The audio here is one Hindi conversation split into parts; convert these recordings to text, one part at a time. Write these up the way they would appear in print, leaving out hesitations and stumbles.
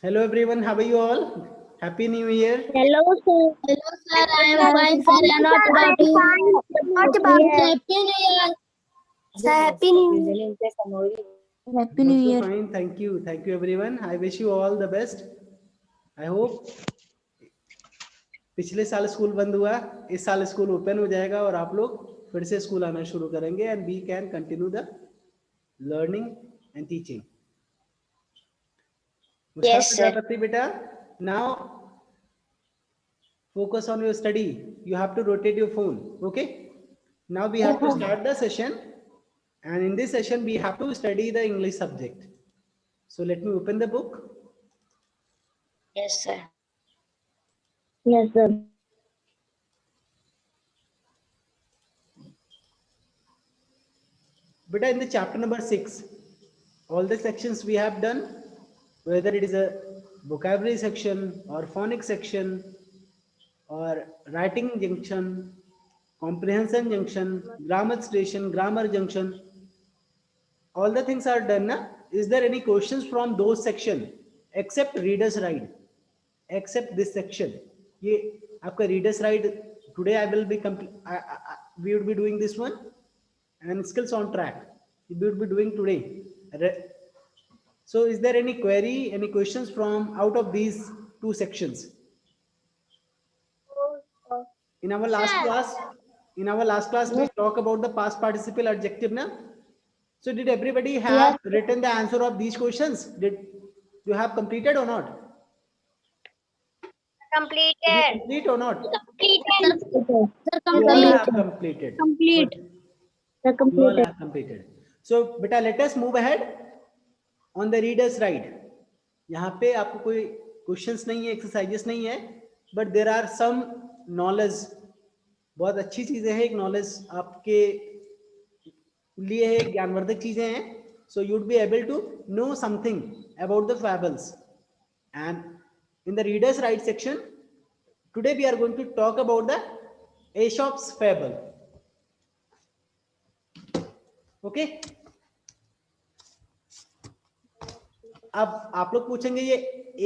Hello everyone, how are you all? Happy New Year. Hello, sir. Hello, sir. I am fine, sir. And what about you? What about Happy New Year. sir? Happy New Year. Happy I'm New also Year. fine, thank you. Thank you everyone. I wish you all the best. I hope पिछले साल स्कूल बंद हुआ, इस साल स्कूल ओपन हो जाएगा और आप लोग फिर से स्कूल आना शुरू करेंगे and we can continue the learning and teaching. Yes, sir. Prajapati बेटा, now focus on your study. You have to rotate your phone, okay? Now we have to start the session, and in this session we have to study the English subject. So let me open the book. Yes, sir. Yes, sir. But in the chapter number 6, all the sections we have done, whether it is a vocabulary section or phonics section or writing junction, comprehension junction, grammar station, grammar junction, all the things are done. Na? Is there any questions from those section except readers right? Except this section. ये आपका readers right. Today I will be we will be doing this one, and skills on track we will be doing today. So is there any query, any questions from out of these two sections? In our last class we talk about the past participle adjective na. So did everybody have written the answer of these questions? Did you have completed or not? Completed. Did you complete or not? Completed. Sir, You all complete. have completed. Complete. Good. Sir, You all completed. have completed. So beta, let us move ahead on the reader's right. यहाँ पे आपको कोई क्वेश्चंस नहीं है, एक्सरसाइजेस नहीं है, but there are some knowledge. बहुत अच्छी चीजें हैं, एक नॉलेज आपके लिए है, ज्ञानवर्धक चीजें हैं. So you would be able to know something about the fables. And in the readers write section today we are going to talk about the Aesop's fable. Okay? अब आप लोग पूछेंगे ये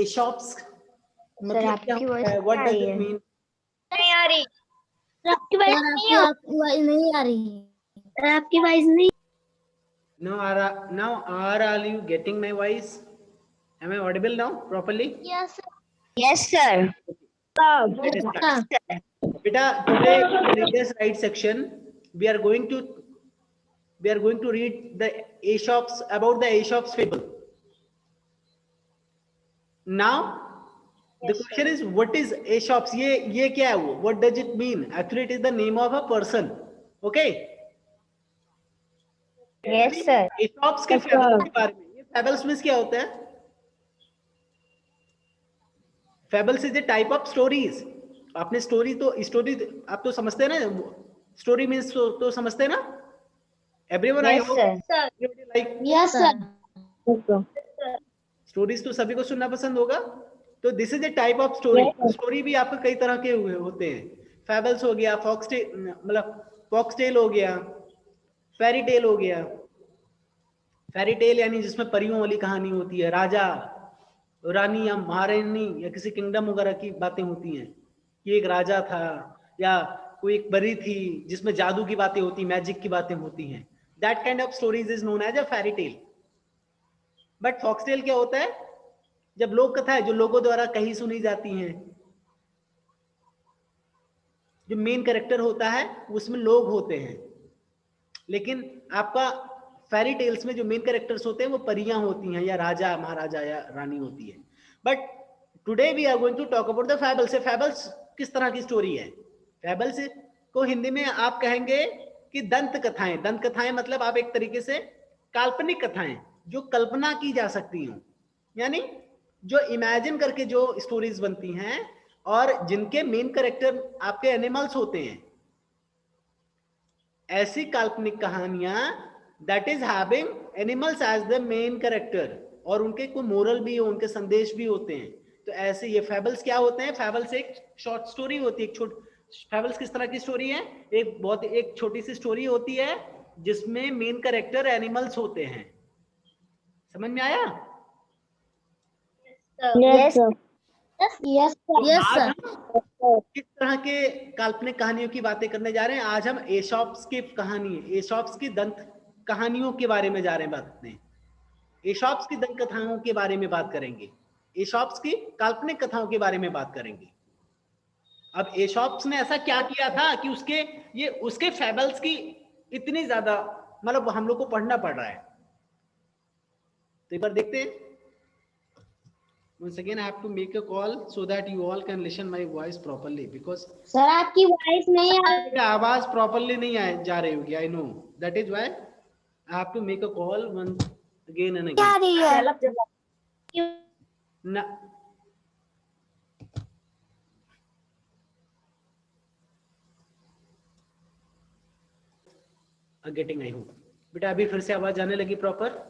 Aesop's मतलब क्या होता है? What does it mean? नहीं आ रही. आपकी वाइज आपकी आवाज नहीं आ रही. आपकी वाइज नहीं. Now are you getting my voice? Am I audible now properly? Yes, sir. Yes, sir. Let us start. Beta, today in the readers right section we are going to read the Aesop's about the Aesop's fable. Now the question is, what is Aesop's? ये क्या है वो? What does it mean? Actually, it is the name of a person. Okay? Yes, sir. Aesop's के fables के बारे में. ये fables में क्या होता है? Fables is a type of stories. आपने स्टोरी आप तो समझते हैं ना? स्टोरी मीन्स तो समझते हैं ना? Everyone, I Yes, hope sir. everybody like Yes, sir. Stories तो सभी को सुनना पसंद होगा. तो this is a type of story. Story भी आपको कई तरह के होते हैं. फेबल्स हो गया, फॉक्स टेल हो गया, फेरी टेल हो गया. फेरी टेल यानी जिसमें परियों वाली कहानी होती है, राजा रानी या महारानी या किसी किंगडम वगैरह की बातें होती हैं कि एक राजा था या कोई एक परी थी जिसमें जादू की बातें होती, मैजिक की बातें होती हैं. That kind of stories is known as a fairy tale. But foxtail क्या होता है? जब लोक कथा है जो लोगों द्वारा कही सुनी जाती हैं, जो मेन कैरेक्टर होता है उसमें लोग होते हैं. लेकिन आपका फेरी टेल्स में जो मेन कैरेक्टर्स होते हैं वो परियां होती हैं या राजा महाराजा या रानी होती है. But today we are going to talk about the fables. Fables किस तरह की स्टोरी है? फैबल्स को हिंदी में आप कहेंगे कि दंत कथाएं. दंत कथाएं मतलब आप एक तरीके से काल्पनिक कथाएं जो कल्पना की जा सकती हूं, यानी जो इमेजिन करके जो स्टोरीज बनती हैं और जिनके मेन कैरेक्टर आपके एनिमल्स होते हैं. ऐसी काल्पनिक कहानियां that is having animals as the main character और उनके कोई मोरल भी हो, उनके संदेश भी होते हैं. तो ऐसे ये फैबल्स क्या होते हैं? फैबल्स एक शॉर्ट स्टोरी होती है. फैबल्स किस तरह की स्टोरी है? एक छोटी सी स्टोरी होती है जिसमें मेन कैरेक्टर एनिमल्स होते हैं. समझ में आया? Yes. Yes, आज sir. हम किस तरह के काल्पनिक कहानियों की बातें करने जा रहे हैं? आज हम एशॉप्स की कहानी, एशॉप्स की दंत कहानियों के बारे में जा रहे हैं बात करने। एशॉप्स की दंत कथाओं के बारे में बात करेंगे, एशॉप्स की काल्पनिक कथाओं के बारे में बात करेंगे। अब एशॉप्स ने ऐसा क्या किया था कि उसके फेबल्स की इतनी ज्यादा, मतलब हम लोग को पढ़ना पड़ रहा है। तो एक बार देखते हैं। Once again, I have to make a call so that you all can listen my voice properly because sir आपकी वॉइस नहीं आ मेरी आवाज properly नहीं जा रही होगी. I know that is why I have to make a call once again and again. रही है। Na, getting I hope. बेटा अभी फिर से आवाज आने लगी proper?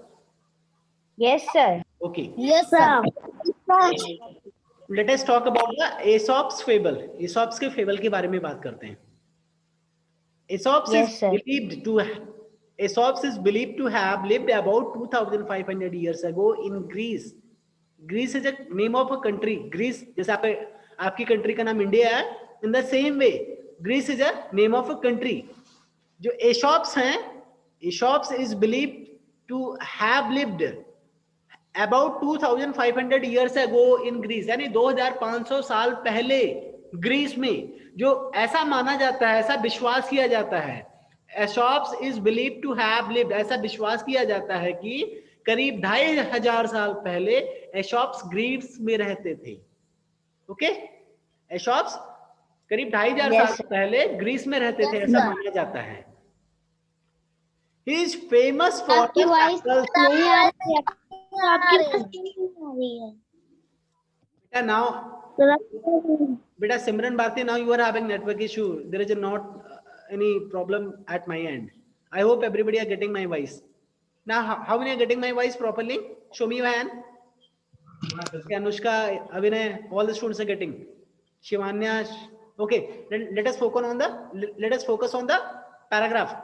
Yes, sir. Okay. Yes, sir. Let us talk about the Aesop's fable. Aesop's के फेबल के बारे में बात करते हैं। Aesop's Yes, is sir. believed to Aesop's is believed to have lived about 2500 years ago in Greece. Greece is a name of a country. Greece, जैसे आपकी कंट्री का नाम इंडिया है, in the same way Greece is a name of a country. जो Aesop's हैं, Aesop's is believed to have lived about 2500 years ago in Greece, यानी 2500 साल पहले ग्रीस में, जो ऐसा माना जाता है, ऐसा विश्वास किया जाता है, Aesop's is believe to have lived, ऐसा विश्वास किया जाता है कि करीब 2500 साल पहले एशॉप्स ग्रीस में रहते थे। ओके, एशॉप्स करीब 2500 Yes, साल sir. पहले ग्रीस में रहते थे, Yes, ऐसा sir. माना जाता है। He is famous for आपकी the वॉइस fables. नहीं आ रही है। आपकी वॉइस नहीं आ रही है। बेटा now sir Beta Simran Bharti, now you are having network issue. There is not any problem at my end. I hope everybody are getting my voice. Now, how many are getting my voice properly? Show me your hand. Okay, Anushka, Abhinay, all the students are getting. Shivanya, okay. Let us focus on the paragraph.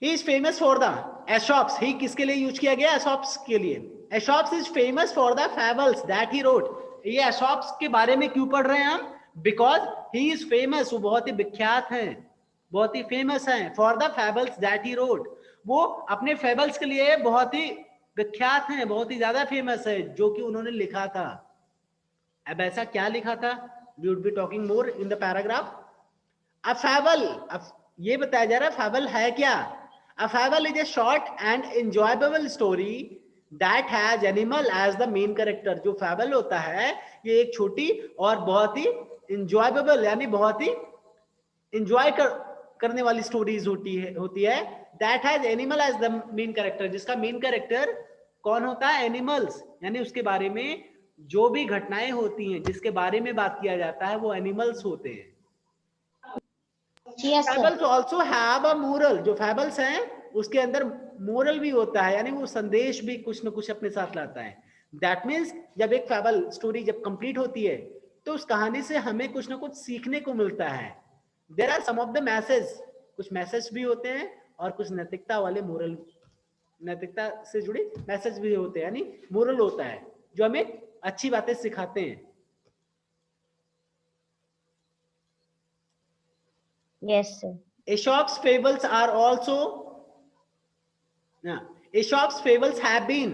He is famous for the Aesop's. He किसके लिए यूज किया गया? Aesop's के लिए. Aesop's is famous for the fables that he wrote. ये Aesop's के बारे में क्यों पढ़ रहे हैं हम? Because he is famous. वो बहुत ही विख्यात हैं, बहुत ही फेमस हैं. For the fables that he wrote. वो अपने fables के लिए बहुत ही विख्यात हैं, बहुत ही ज्यादा फेमस है, जो कि उन्होंने लिखा था। अब ऐसा क्या लिखा था? We would be talking more in the paragraph. A fable. अब ये बताया जा रहा है fable है क्या? A fable is a short and enjoyable story that has animal as the main character. जो fable होता है, ये एक छोटी और बहुत ही enjoyable, यानी बहुत ही enjoy करने वाली stories होती है that has animal as the main character, जिसका main character कौन होता है? Animals, यानी उसके बारे में जो भी घटनाएं होती हैं, जिसके बारे में बात किया जाता है, वो animals होते हैं। Yes, sir. Fables also have a moral. जो fables हैं उसके अंदर moral भी होता है, यानी वो संदेश भी कुछ न कुछ अपने साथ लाता है। That means जब एक fable story जब complete होती है तो उस कहानी से हमें कुछ न कुछ सीखने को मिलता है। There are some of the messages, कुछ मैसेज भी होते हैं और कुछ नैतिकता वाले मोरल, नैतिकता से जुड़े मैसेज भी होते हैं, यानी मोरल होता है जो हमें अच्छी बातें सिखाते हैं। Yes, sir. Aesop's fables are also Aesop's fables have been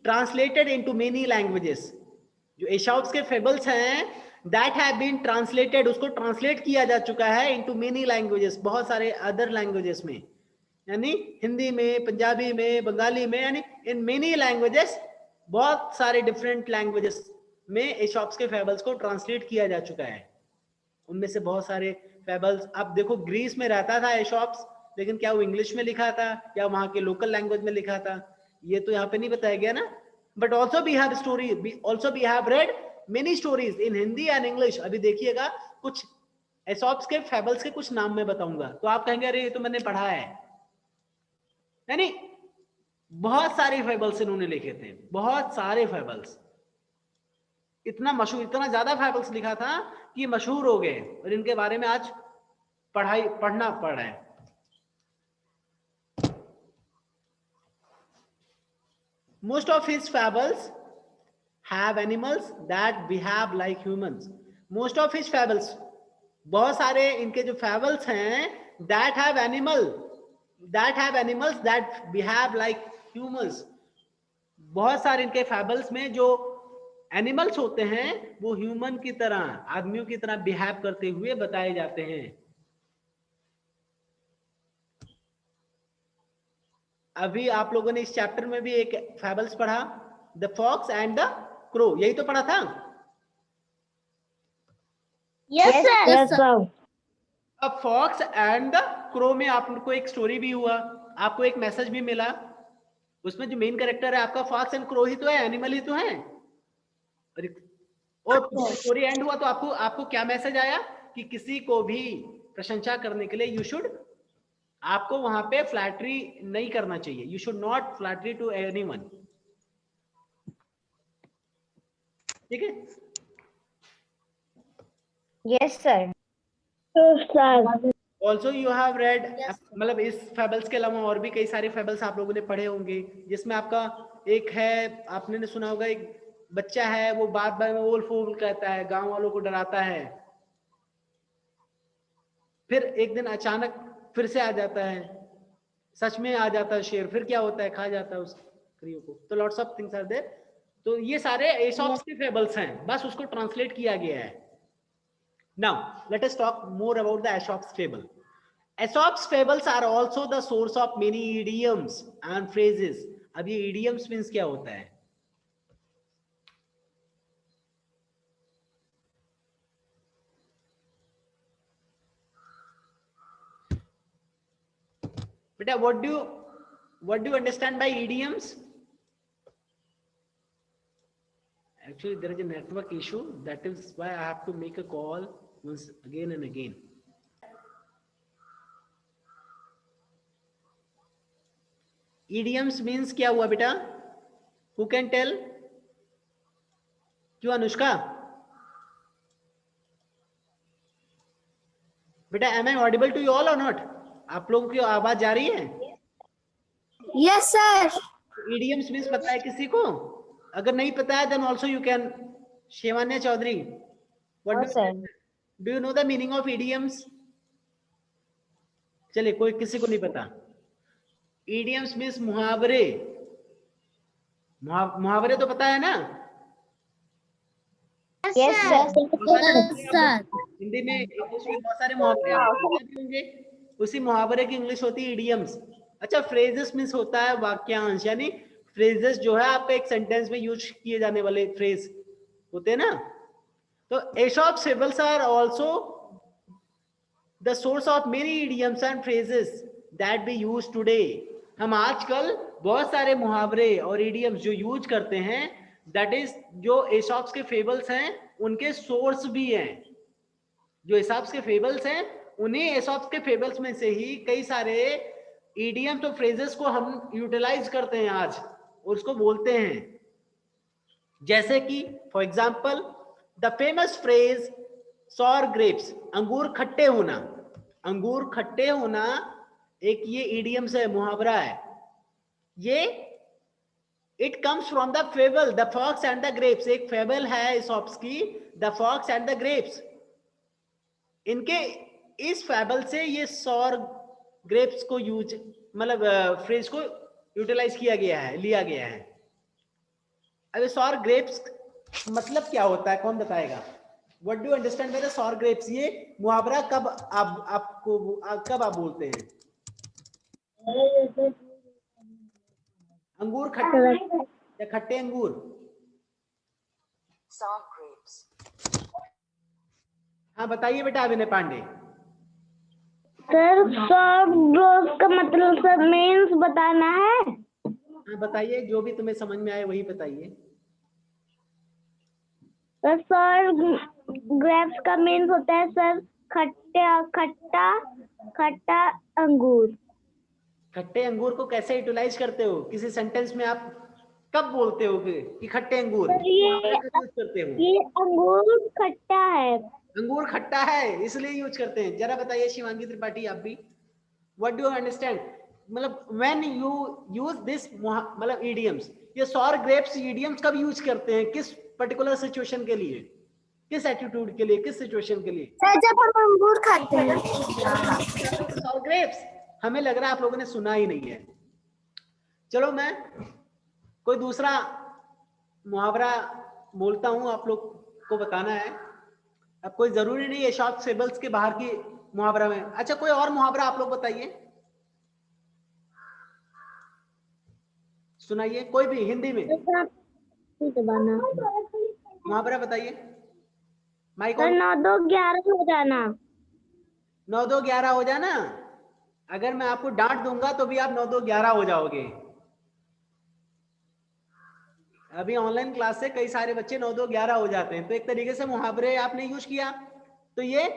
translated into many languages. जो Aesop's के fables हैं that have been translated, उसको translate किया जा चुका है into many languages, बहुत सारे other languages में, यानी हिंदी में, पंजाबी में, बंगाली में, यानी in many languages, बहुत सारे different languages में Aesop's के fables को translate किया जा चुका है। उनमें से बहुत सारे फेबल्स, अब देखो ग्रीस में रहता था एशॉप्स, लेकिन क्या वो इंग्लिश में लिखा था या वहां के लोकल लैंग्वेज में लिखा था, ये तो यहाँ पे नहीं बताया गया ना। But also we have story, also we have read many stories in Hindi and English. अभी देखिएगा कुछ एशॉप्स के फेबल्स के कुछ नाम मैं बताऊंगा तो आप कहेंगे अरे ये तो मैंने पढ़ा है, यानी बहुत सारे फेबल्स इन्होंने लिखे थे, बहुत सारे फेबल्स, इतना मशहूर, इतना ज्यादा फेबल्स लिखा था कि मशहूर हो गए और इनके बारे में आज पढ़ना पड़ रहा है। Most of his fables have animals that behave like humans. Most of his fables, बहुत सारे इनके जो fables हैं, that have animals that behave like humans. बहुत सारे इनके fables में जो एनिमल्स होते हैं वो ह्यूमन की तरह, आदमियों की तरह बिहेव करते हुए बताए जाते हैं. अभी आप लोगों ने इस चैप्टर में भी एक फैबल्स पढ़ा, the fox and the crow, यही तो पढ़ा था. Yes, sir. Yes, sir. अब फॉक्स एंड द क्रो में आपको एक स्टोरी भी हुआ, आपको एक मैसेज भी मिला. उसमें जो मेन कैरेक्टर है आपका फॉक्स एंड क्रो ही तो है, एनिमल ही तो है. और स्टोरी एंड हुआ तो आपको क्या मैसेज आया कि किसी को भी प्रशंसा करने के लिए यू शुड, आपको वहां पे फ्लैटरी नहीं करना चाहिए. You should not flattery to anyone. ठीक है. Yes, sir. Also you have read, मतलब इस फेबल्स के अलावा और भी कई सारे फेबल्स आप लोगों ने पढ़े होंगे, जिसमें आपका एक है, आपने सुना होगा, एक बच्चा है वो बात बात में ओल फोल कहता है, गांव वालों को डराता है, फिर एक दिन अचानक फिर से आ जाता है, सच में आ जाता है शेर, फिर क्या होता है, खा जाता है उस क्रियो को. तो lots of things are there. तो ये सारे एसॉप्स के फेबल्स हैं, बस उसको ट्रांसलेट किया गया है. Now, let us talk more about the Aesop's fable. Aesop's fables are also the source of many idioms and phrases. अब ये idioms means क्या होता है? बेटा, what do you understand by idioms? Actually, there is a network issue. That is why I have to make a call once again and again. Idioms means क्या हुआ बेटा? Who can tell? क्यों अनुष्का? बेटा, am I audible to you all or not? आप लोगों की आवाज जा रही है? Yes, sir. Idioms means पता है किसी को? अगर नहीं पता है then also you can. Shivanya Chaudhary, what do you know the meaning of idioms? चलिए, कोई किसी को नहीं पता. idioms means मुहावरे. मुहावरे तो पता है ना? Yes, sir. हिंदी में इंग्लिश में बहुत सारे मुहावरे होंगे, उसी मुहावरे की इंग्लिश होती है idioms. अच्छा, phrases means होता है वाक्यांश, यानी phrases जो है आपका एक सेंटेंस में यूज किए जाने वाले phrase होते हैं ना. तो Aesop's fables are also the source of many idioms and phrases that we use today. हम आजकल बहुत सारे मुहावरे और idioms जो यूज करते हैं, that is जो Aesop's के fables हैं उनके सोर्स भी हैं. जो Aesop's के fables हैं उन्हीं Aesop's के fables में से ही कई सारे idioms और phrases को हम यूटिलाइज करते हैं आज और उसको बोलते हैं. जैसे कि for example the famous phrase sour grapes, अंगूर खट्टे होना. अंगूर खट्टे होना एक ये इडियम्स है, मुहावरा है. ये it comes from the fable the fox and the grapes. एक फेबल है इसॉप्स की, the fox and the grapes. इनके इस फेबल से ये सॉर ग्रेप्स को यूज, मतलब फ्रेज को यूटिलाइज किया गया है, लिया गया है. अब सॉर ग्रेप्स मतलब क्या होता है, कौन बताएगा? What do understand by the sour grapes? ये मुहावरा कब कब आप बोलते हैं? अंगूर खट्टे या खट्टे अंगूर? Sour grapes. हाँ बताइए बेटा अभिनय पांडे. सर, सॉर का मतलब सर मीन्स बताना है. हाँ बताइए, जो भी तुम्हें समझ में आए वही बताइए. सर, ग्रेप्स का मीन्स होता है सर खट्टा अंगूर. खट्टे अंगूर को कैसे यूटिलाइज करते हो? किसी सेंटेंस में आप कब बोलते हो कि खट्टे अंगूर? ये अंगूर खट्टा है. अंगूर खट्टा है इसलिए यूज करते हैं. जरा बताइए शिवांगी त्रिपाठी, आप भी. What do you understand? मतलब व्हेन यू यूज दिस, मतलब idioms, ये सॉर ग्रेप्स इडियम्स कब यूज करते हैं, किस पर्टिकुलर सिचुएशन के लिए, किस एटीट्यूड के लिए, किस सिचुएशन के लिए? सर जब हम अंगूर खाते हैं। सॉर ग्रेप्स, हमें लग रहा है आप लोगों ने सुना ही नहीं है। चलो मैं कोई दूसरा मुहावरा बोलता हूं, आप लोग को बताना है। अब कोई जरूरी नहीं है शॉर्ट सिलेबस के बाहर की मुहावरा में। अच्छा कोई और मुहावरा आप लोग बताइए, सुनाइए कोई भी हिंदी में मुहावरा बताइए। माइक सर 9 2 11 हो जाना। 9 2 11 हो जाना। अगर मैं आपको डांट दूंगा तो भी आप 9 2 11 हो जाओगे। अभी ऑनलाइन क्लास से कई सारे बच्चे 9 2 11 हो जाते हैं। तो एक तरीके से मुहावरे आपने यूज किया। तो ये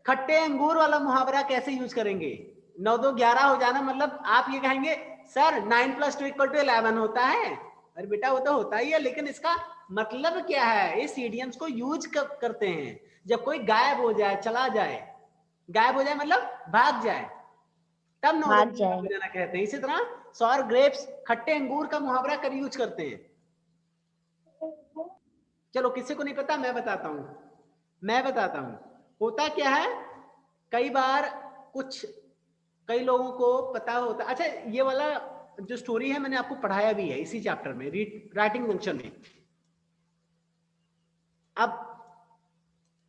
खट्टे अंगूर वाला मुहावरा कैसे यूज करेंगे? 9 2 11 हो जाना मतलब आप ये कहेंगे सर 9 + 2 = 11 होता है। अरे बेटा वो तो होता ही है, लेकिन इसका मतलब क्या है? इस इडियम्स को यूज करते हैं जब कोई गायब हो जाए, चला जाए। गायब हो जाए मतलब भाग जाए, तब 9 2 11 हो जाना कहते हैं। इसी तरह सॉर ग्रेप्स, खट्टे अंगूर का मुहावरा कब यूज करते हैं? चलो किसी को नहीं पता, मैं बताता हूं। होता क्या है, कई बार कई लोगों को पता होता। अच्छा ये वाला जो स्टोरी है मैंने आपको पढ़ाया भी है इसी चैप्टर में, राइटिंग जंक्शन में। अब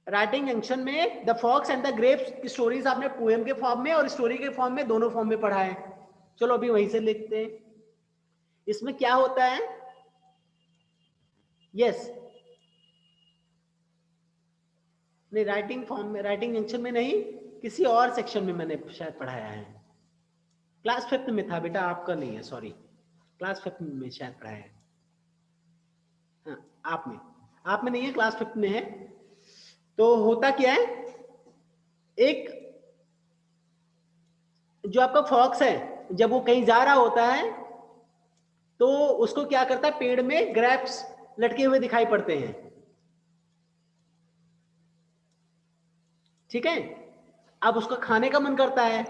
राइटिंग जंक्शन में the fox and the grapes की स्टोरीज आपने पोएम के फॉर्म में और स्टोरी के फॉर्म में, दोनों फॉर्म में पढ़ा है। चलो अभी वहीं से लिखते हैं। इसमें क्या होता है, यस नहीं राइटिंग फॉर्म में, राइटिंग जंक्शन में नहीं, किसी और सेक्शन में मैंने शायद पढ़ाया है। क्लास 5th में था बेटा, आपका नहीं है, सॉरी। क्लास 5th में शायद पढ़ाया है। हाँ, आप में नहीं है, क्लास 5th में है। तो होता क्या है, एक जो आपका फॉक्स है जब वो कहीं जा रहा होता है तो उसको क्या करता है, पेड़ में ग्रेप्स लटके हुए दिखाई पड़ते हैं। ठीक है, अब उसका खाने का मन करता है।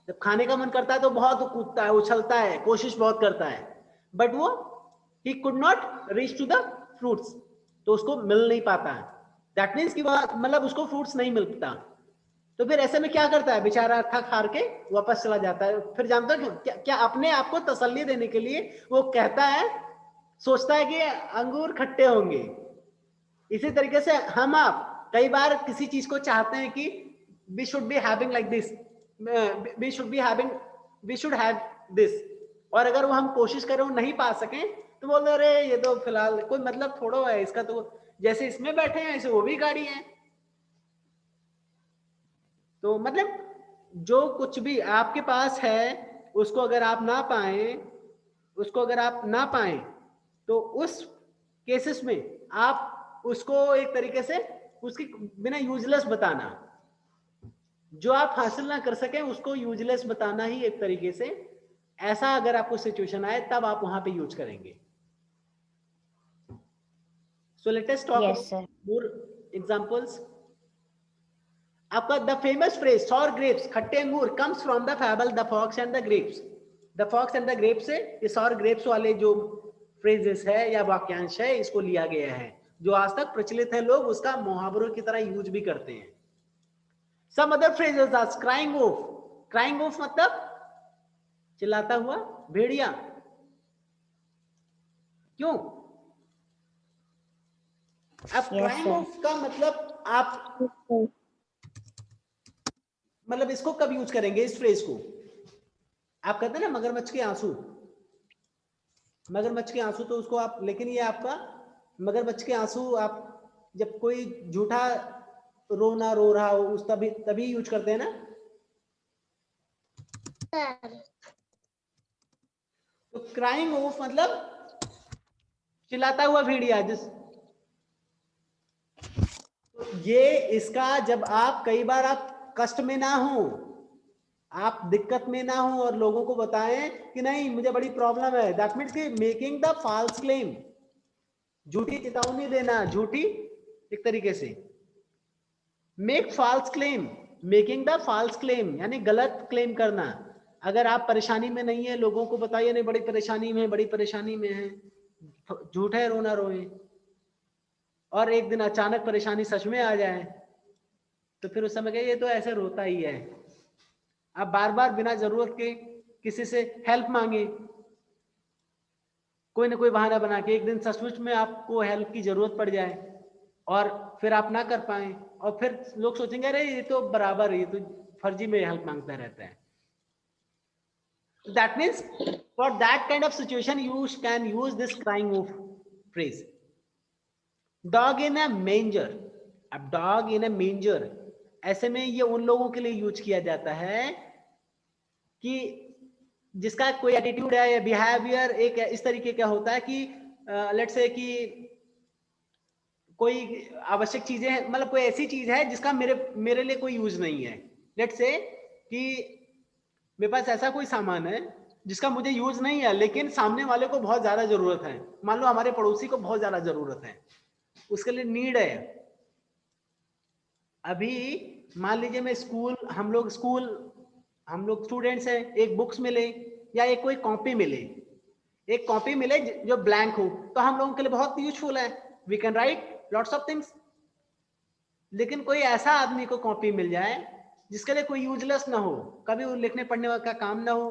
जब खाने का मन करता है तो बहुत कूदता है, उछलता है, कोशिश बहुत करता है, बट वो he could not reach to the fruits, तो उसको मिल नहीं पाता है। दैट मीन्स कि मतलब उसको फ्रूट्स नहीं मिलता। तो फिर ऐसे में क्या करता है बेचारा, थक हार के वापस चला जाता है। फिर जानते हो क्या अपने आप को तसल्ली देने के लिए वो कहता है, सोचता है कि अंगूर खट्टे होंगे। इसी तरीके से हम आप कई बार किसी चीज को चाहते हैं कि we should be having like this, we should have this, और अगर वो हम कोशिश करें वो नहीं पा सकें तो बोल अरे ये तो फिलहाल कोई मतलब थोड़ा है इसका, तो जैसे इसमें बैठे हैं ऐसे वो भी गाड़ी है। तो मतलब जो कुछ भी आपके पास है उसको अगर आप ना पाए तो उस केसेस में आप उसको एक तरीके से उसकी बिना यूजलेस बताना, जो आप हासिल ना कर सके उसको यूजलेस बताना ही एक तरीके से, ऐसा अगर आपको सिचुएशन आए तब आप वहां पे यूज करेंगे। So let us talk more examples. आपका the famous phrase sour grapes, खट्टे अंगूर, comes from the fable the fox and the grapes. The fox and the grapes से ये सॉर ग्रेप्स वाले जो फ्रेजेस है या वाक्यांश है इसको लिया गया है, जो आज तक प्रचलित है, लोग उसका मुहावरों की तरह यूज भी करते हैं। Some other phrases are crying wolf. Crying wolf मतलब चिल्लाता हुआ भेड़िया। क्यों? अब crying wolf का मतलब आप मतलब इसको कब यूज करेंगे इस फ्रेज को? आप कहते हैं ना मगरमच्छ के आंसू, मगरमच्छ के आंसू, तो उसको आप, लेकिन ये आपका मगरमच्छ के आंसू आप जब कोई झूठा रोना रो रहा हो उस तभी यूज करते हैं ना। तो क्राइंग वुल्फ मतलब चिल्लाता हुआ भेड़िया। तो ये इसका जब आप कई बार आप कष्ट में ना हो, आप दिक्कत में ना हो और लोगों को बताएं कि नहीं मुझे बड़ी प्रॉब्लम है, दैट मीन्स कि मेकिंग द फॉल्स क्लेम, झूठी चेतावनी देना, झूठी एक तरीके से make false claim, making the false claim यानी गलत क्लेम करना। अगर आप परेशानी में नहीं है लोगों को बताइए नहीं बड़ी परेशानी में है, बड़ी परेशानी में है, झूठ है रोना रोए, और एक दिन अचानक परेशानी सच में आ जाए तो फिर उस समय कहे ये तो ऐसे रोता ही है। आप बार बार बिना जरूरत के किसी से हेल्प मांगे, कोई ना कोई बहाना बना के, एक दिन सचमुच में आपको हेल्प की जरूरत पड़ जाए और फिर आप ना कर पाए, और फिर लोग सोचेंगे अरे ये तो बराबर, ये तो फर्जी में हेल्प मांगता रहता है। That means for that kind of situation you can use this crying wolf phrase. Dog in a manger. अब dog in a manger ऐसे में ये उन लोगों के लिए यूज किया जाता है कि जिसका कोई एटीट्यूड है या बिहेवियर एक इस तरीके का होता है कि लेट्स से कि कोई आवश्यक चीजें हैं, मतलब कोई ऐसी चीज है जिसका मेरे लिए कोई यूज नहीं है। लेट्स से कि मेरे पास ऐसा कोई सामान है जिसका मुझे यूज नहीं है लेकिन सामने वाले को बहुत ज्यादा जरूरत है। मान लो हमारे पड़ोसी को बहुत ज्यादा जरूरत है, उसके लिए नीड है। अभी मान लीजिए मैं हम लोग स्टूडेंट्स हैं, एक बुक्स मिले या एक कोई कॉपी मिले, एक कॉपी मिले जो ब्लैंक हो, तो हम लोगों के लिए बहुत यूजफुल है, we can write lots of things. लेकिन कोई ऐसा आदमी को कॉपी मिल जाए जिसके लिए कोई यूजलेस ना हो, कभी वो लिखने पढ़ने का काम ना हो,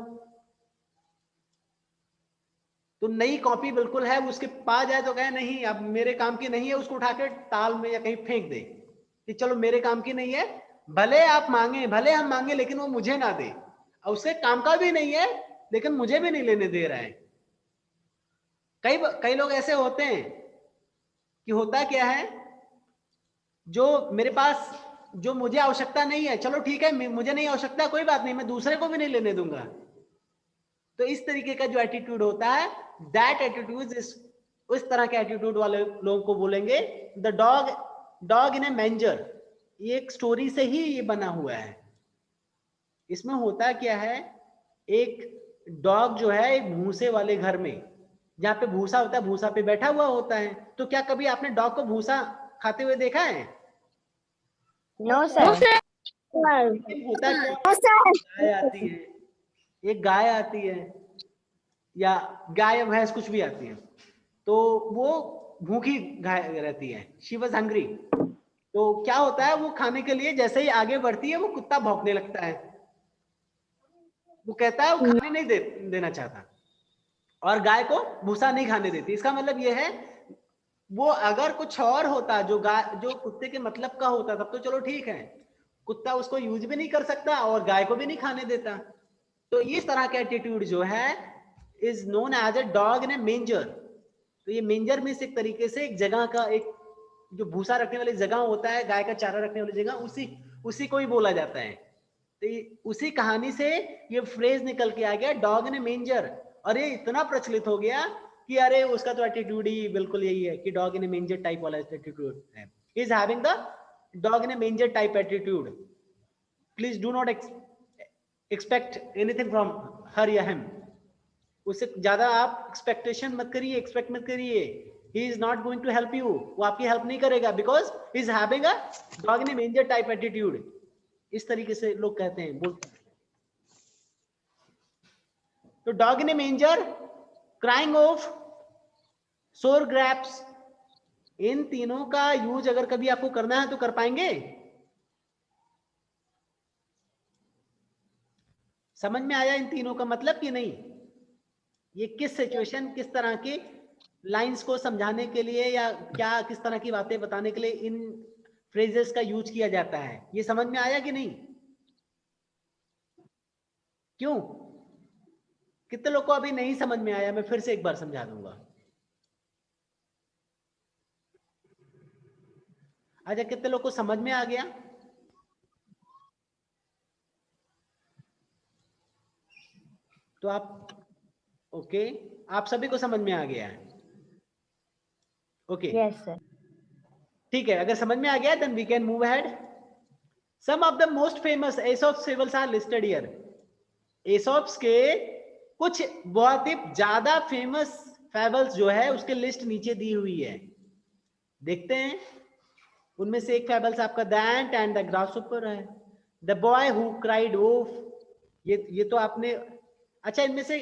तो नई कॉपी बिल्कुल है, उसके पास जाए तो कहे नहीं अब मेरे काम की नहीं है, उसको उठा के ताल में या कहीं फेंक दे कि चलो मेरे काम की नहीं है, भले आप मांगे, भले हम मांगे लेकिन वो मुझे ना दे, और उसके काम का भी नहीं है लेकिन मुझे भी नहीं लेने दे रहा है। कई लोग ऐसे होते हैं कि होता क्या है, जो मेरे पास जो मुझे आवश्यकता नहीं है, चलो ठीक है मुझे नहीं आवश्यकता, कोई बात नहीं, मैं दूसरे को भी नहीं लेने दूंगा। तो इस तरीके का जो एटीट्यूड होता है, दैट एटीट्यूड इज, उस तरह के एटीट्यूड वाले लोगों को बोलेंगे the dog in A manager. ये एक स्टोरी से ही ये बना हुआ है। इसमें होता क्या है, एक डॉग जो है एक भूसे वाले घर में, जहाँ पे भूसा होता है, भूसा पे बैठा हुआ होता है। तो क्या कभी आपने डॉग को भूसा खाते हुए देखा है? No sir. होता क्या, गाय आती है, एक गाय आती है या गाय या भैंस कुछ भी आती है, तो वो भूखी गाय रहती है, शी वाज हंग्री। तो क्या होता है, वो खाने के लिए जैसे ही आगे बढ़ती है वो कुत्ता भौंकने लगता है, वो कहता है वो खाने नहीं देना चाहता और गाय को भूसा नहीं खाने देती। इसका मतलब ये है, वो अगर कुछ और होता जो कुत्ते के मतलब का होता तब तो चलो ठीक है, कुत्ता उसको यूज भी नहीं कर सकता और गाय को भी नहीं खाने देता। तो इस तरह का एटीट्यूड जो है is known as a dog in a manger. तो ये मेंजर में से एक तरीके से एक जगह का, एक जो भूसा रखने वाली जगह होता है, गाय का चारा रखने वाली जगह, उसी को ही बोला जाता है। तो उसी कहानी से ये फ्रेज निकल के आ गया डॉग इन ए मेंजर, और ये इतना प्रचलित हो गया कि अरे उसका तो एटीट्यूड ही बिल्कुल यही है कि dog in a manger type वाला एटीट्यूड है, is having the dog in a manger type attitude. Please do not expect anything from her या हिम। उससे ज्यादा आप एक्सपेक्टेशन मत करिए, एक्सपेक्ट मत करिए। He is not going to help you, वो आपकी हेल्प नहीं करेगा, because he is having a dog in a manger type attitude. इस तरीके से लोग कहते हैं, बोलते हैं। तो dog in a manger, crying off, sour grapes, इन तीनों का यूज अगर कभी आपको करना है तो कर पाएंगे? समझ में आया इन तीनों का मतलब कि नहीं? ये किस सिचुएशन, किस तरह की लाइंस को समझाने के लिए या क्या किस तरह की बातें बताने के लिए इन फ्रेजेस का यूज किया जाता है, ये समझ में आया कि नहीं? क्यों, कितने लोग को अभी नहीं समझ में आया? मैं फिर से एक बार समझा दूंगा। अच्छा, कितने लोग को समझ में आ गया? तो आप ओके, आप सभी को समझ में आ गया है? Okay, yes sir. ठीक है, अगर समझ में आ गया then we can move ahead. Some of the most famous Aesop's fables are listed here. Aesop's के कुछ बहुत ही ज्यादा फेमस फेबल्स जो है उसके लिस्ट नीचे दी हुई है, देखते हैं। उनमें से एक फेबल्स आपका the ant and the grasshopper है। द बॉय हु क्राइड वोफ, ये तो आपने, अच्छा इनमें से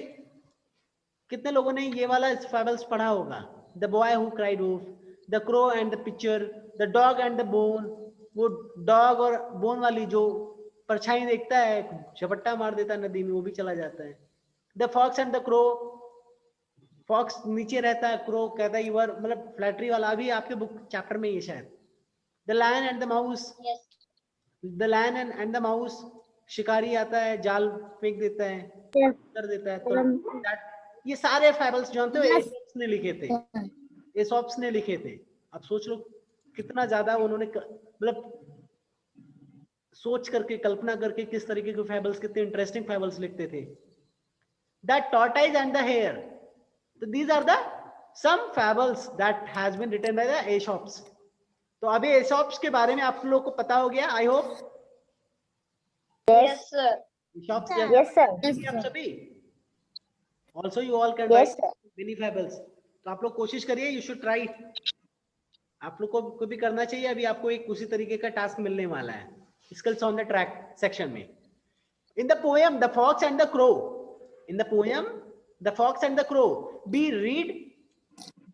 कितने लोगों ने ये वाला फेबल्स पढ़ा होगा? The boy who cried wolf, the crow and the picture, the dog and the bone, वो डॉग और बोन वाली जो परछाई देखता है, झपट्टा मार देता है नदी में, वो भी चला जाता है। The fox and the crow, fox नीचे रहता है, क्रो कहता है यूर, मतलब फ्लैटरी वाला अभी आपके बुक चैप्टर में ये शायद। The lion and the mouse, the lion and the mouse, शिकारी आता है, जाल फेंक देता है, कर देता है। तो ये सारे फाइबल्स जानते हो एसॉप्स ने लिखे थे, एसॉप्स ने लिखे थे। अब सोच लो कितना ज्यादा उन्होंने मतलब सोच करके, कल्पना करके किस तरीके के फाइबल्स, कितने इंटरेस्टिंग फाइबल्स लिखते थे। The tortoise and the hare, so these are the some fables that has been written by the Aesopes. तो अभी Aesopes के बारे में आप लोग को पता हो गया, I hope. Yes, sir. Aesopes Yes, sir. आप सभी. Also you all can Yes, write many fables. तो आप लोग कोशिश करिए, you should try. आप लोग को भी करना चाहिए। अभी आपको एक उसी तरीके का टास्क मिलने वाला है Skills on the Track section में। In the poem The Fox and the Crow, in the poem The Fox and the Crow, be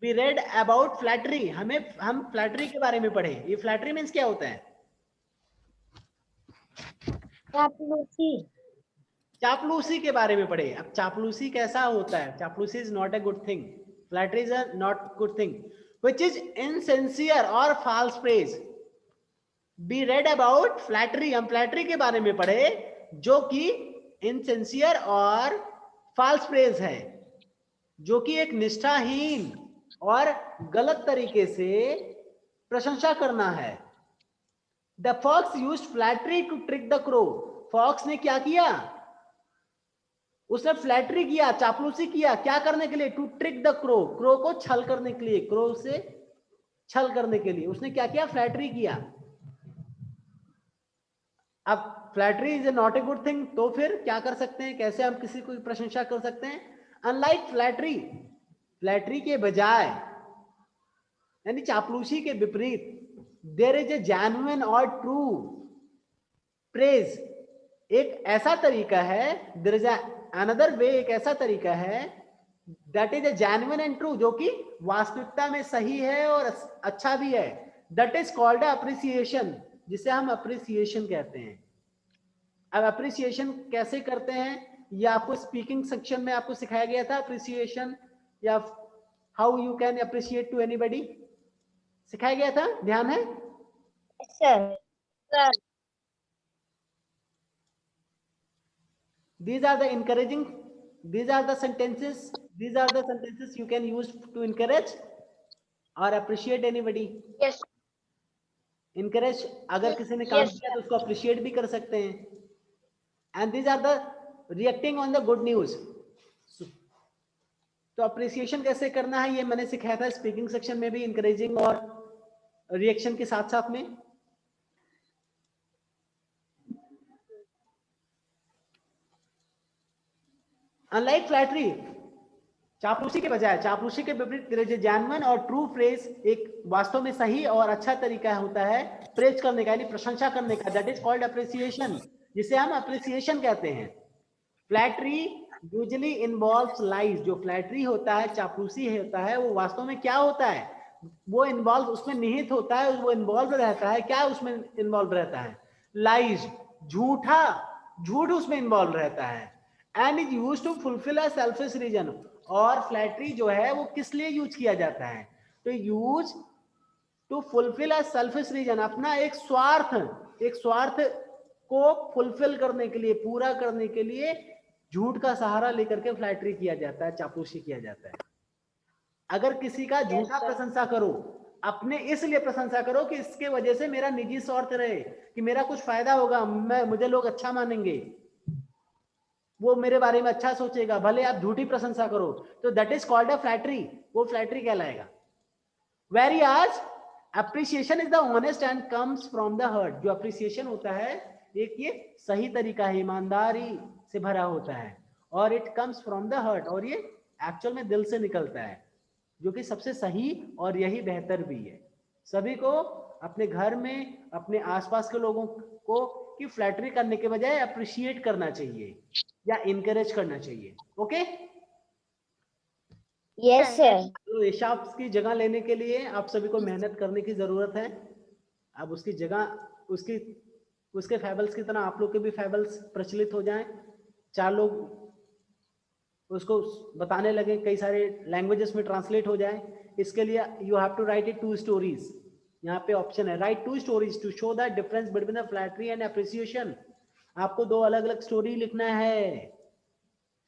read about flattery. हम फ्लैटरी के बारे में पढ़े। ये फ्लैटरी मीन्स क्या होता है? चापलूसी के बारे में पढ़े। अब चापलूसी कैसा होता है? चापलूसी is not a good thing, flattery is a not good thing, which is insincere or false praise. Be read about flattery, हम फ्लैटरी के बारे में पढ़े जो कि इनसिंसियर और फॉल्स प्रेज है, जो कि एक निष्ठाहीन और गलत तरीके से प्रशंसा करना है। The fox used flattery to trick the crow, fox ने क्या किया? उसने फ्लैटरी किया, चापलूसी किया, क्या करने के लिए? To trick the crow, crow को छल करने के लिए, क्रो से छल करने के लिए उसने क्या किया? फ्लैटरी किया। अब flattery is not a good thing, तो फिर क्या कर सकते हैं? कैसे हम किसी को प्रशंसा कर सकते हैं? अनलाइक फ्लैटरी, फ्लैटरी के बजाय यानी चापलूसी के विपरीत, देयर इज ए जेन्युइन और ट्रू प्रेज, एक ऐसा तरीका है, देयर इज अनदर वे, एक ऐसा तरीका है, that is a genuine and true, जो कि वास्तविकता में सही है और अच्छा भी है। दैट इज कॉल्ड अप्रिसिएशन, जिसे हम अप्रिसिएशन कहते हैं। अब अप्रिसिएशन कैसे करते हैं ये आपको स्पीकिंग सेक्शन में आपको सिखाया गया था। अप्रिसिएशन या how you can appreciate to anybody सिखाया गया था, ध्यान है? Sir. Sir. These are the encouraging, these are the sentences you can use to encourage or appreciate anybody. Yes. Encourage, अगर किसी ने काम किया तो उसको appreciate भी कर सकते हैं। And these are the reacting on the good news. तो appreciation कैसे करना है ये मैंने सिखाया था स्पीकिंग सेक्शन में भी, encouraging और रिएक्शन के साथ साथ में। अनलाइक फ्लैटरी, चापलूसी के बजाय, चापलूसी के विपरीत जेन्युइन और ट्रू फ्रेज, एक वास्तव में सही और अच्छा तरीका होता है प्रेज करने का, यानी प्रशंसा करने का। दैट इज कॉल्ड अप्रिसिएशन, जिसे हम अप्रिसिएशन कहते हैं। फ्लैटरी यूजुअली इन्वॉल्व्स लाइज, जो फ्लैटरी होता है, चापलूसी होता है, वो वास्तव में क्या होता है? वो इन्वॉल्व, उसमें निहित होता है, वो इन्वॉल्व रहता है। क्या उसमें इन्वॉल्व रहता है? लाइज, झूठ उसमें इन्वॉल्व रहता है। And is used to fulfil a selfish reason, और फ्लैटरी जो है वो किस लिए यूज किया जाता है? तो use to fulfil a selfish reason, अपना एक स्वार्थ को फुलफिल करने के लिए, पूरा करने के लिए झूठ का सहारा लेकर के फ्लैटरी किया जाता है, चापलूसी किया जाता है। अगर किसी का झूठा प्रशंसा करो, अपने इसलिए प्रशंसा करो कि इसके वजह से मेरा निजी स्वार्थ रहे, कि मेरा कुछ फायदा होगा, मुझे लोग अच्छा मानेंगे, वो मेरे बारे में अच्छा सोचेगा, भले आप झूठी प्रशंसा करो, तो that is called a flattery, वो फ्लैटरी कहलाएगा। वेरी आज appreciation is the honest and comes from the heart, जो अप्रिसिएशन होता है एक ये सही तरीका है, ईमानदारी से भरा होता है, और it comes from the heart, और ये एक्चुअल में दिल से निकलता है, जो कि सबसे सही और यही बेहतर भी है। सभी को अपने घर में, अपने आसपास के लोगों को की फ्लैटरी करने के बजाय अप्रिशिएट करना चाहिए या इनकरेज करना चाहिए। Okay, Yes, sir. तो एशाप्स की जगह लेने के लिए आप सभी को मेहनत करने की जरूरत है। अब उसकी जगह उसके फैबल्स की तरह आप लोग के भी फैबल्स प्रचलित हो जाएं, 4 लोग उसको बताने लगे, कई सारे लैंग्वेजेस में ट्रांसलेट हो जाए। इसके लिए you have to write it 2 stories. यहाँ पे ऑप्शन है write 2 stories to show the difference between the flattery and appreciation. आपको 2 अलग अलग स्टोरी लिखना है,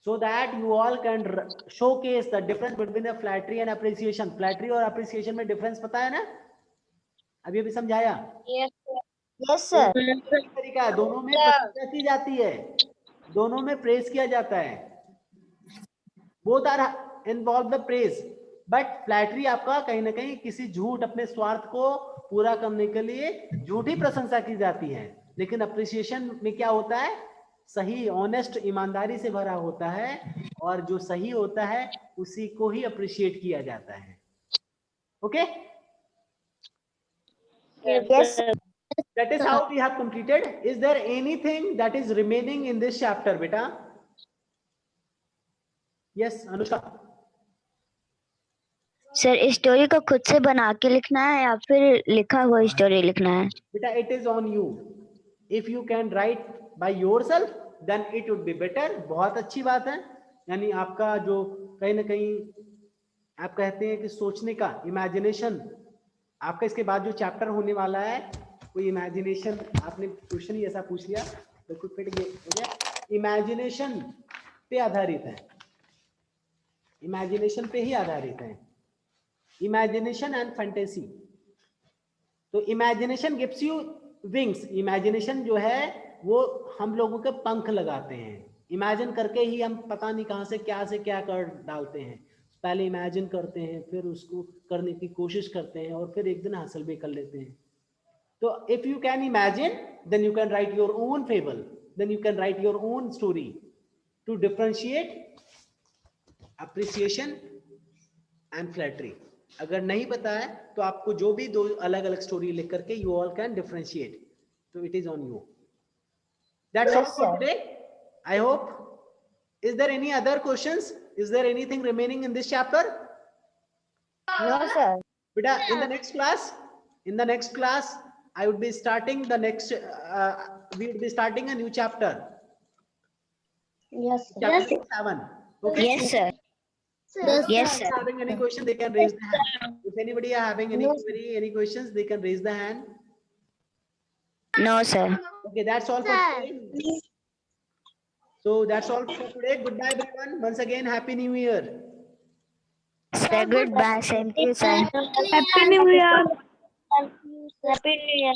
so that you all can showcase the difference between the flattery and appreciation. Flattery और appreciation में difference पता है ना, अभी समझाया। Yes, sir. Yes, sir. तरीका है, दोनों में प्रशंसा की जाती है, दोनों में प्रेज किया जाता है। both are involve the praise, but flattery आपका कहीं ना कहीं किसी झूठ, अपने स्वार्थ को पूरा करने के लिए झूठी प्रशंसा की जाती है। लेकिन अप्रिसिएशन में क्या होता है, सही, ऑनेस्ट, ईमानदारी से भरा होता है, और जो सही होता है उसी को ही अप्रिशिएट किया जाता है। Okay, Yes, sir. that is how we have completed. Is there anything that is remaining in this chapter, beta? Yes, Anushka. Sir story को खुद से बना के लिखना है या फिर लिखा हुआ स्टोरी लिखना है? Beta, it is on you. If you can write by yourself, then it would be better. बहुत अच्छी बात है, यानी आपका जो कहीं ना कहीं आप कहते हैं कि सोचने का इमेजिनेशन, आपका इसके बाद जो चैप्टर होने वाला है वो इमेजिनेशन, आपने क्वेश्चन ही ऐसा पूछ लिया, बिल्कुल फिट हो गया, इमेजिनेशन पे आधारित है, इमेजिनेशन पे ही आधारित है, इमेजिनेशन एंड फैंटेसी। तो imagination gives you wings. Imagination जो है वो हम लोगों के पंख लगाते हैं, इमेजिन करके ही हम पता नहीं कहां से क्या कर डालते हैं। पहले इमेजिन करते हैं, फिर उसको करने की कोशिश करते हैं, और फिर एक दिन हासिल भी कर लेते हैं। तो if you can imagine, then you can write your own fable, then you can write your own story to differentiate appreciation and flattery. अगर नहीं पता है तो आपको जो भी 2 अलग अलग स्टोरी लिख करके यू ऑल कैन डिफरेंशिएट, तो it is on you. That's all for today, I hope. Is there any other questions? Is there anything remaining in this chapter? No, sir. Beta, in the next class, I would be starting the next, we would be starting a new chapter. Yes, sir. Chapter 7. Okay. Yes sir. Yes If sir. having any question, they can raise the hand. If anybody are having any query, any questions, they can raise the hand. No sir. Okay, that's all for today. So that's all for today. Goodbye, everyone. Once again, Happy New Year. Sir goodbye. Same to you sir. Happy New Year. Happy New Year.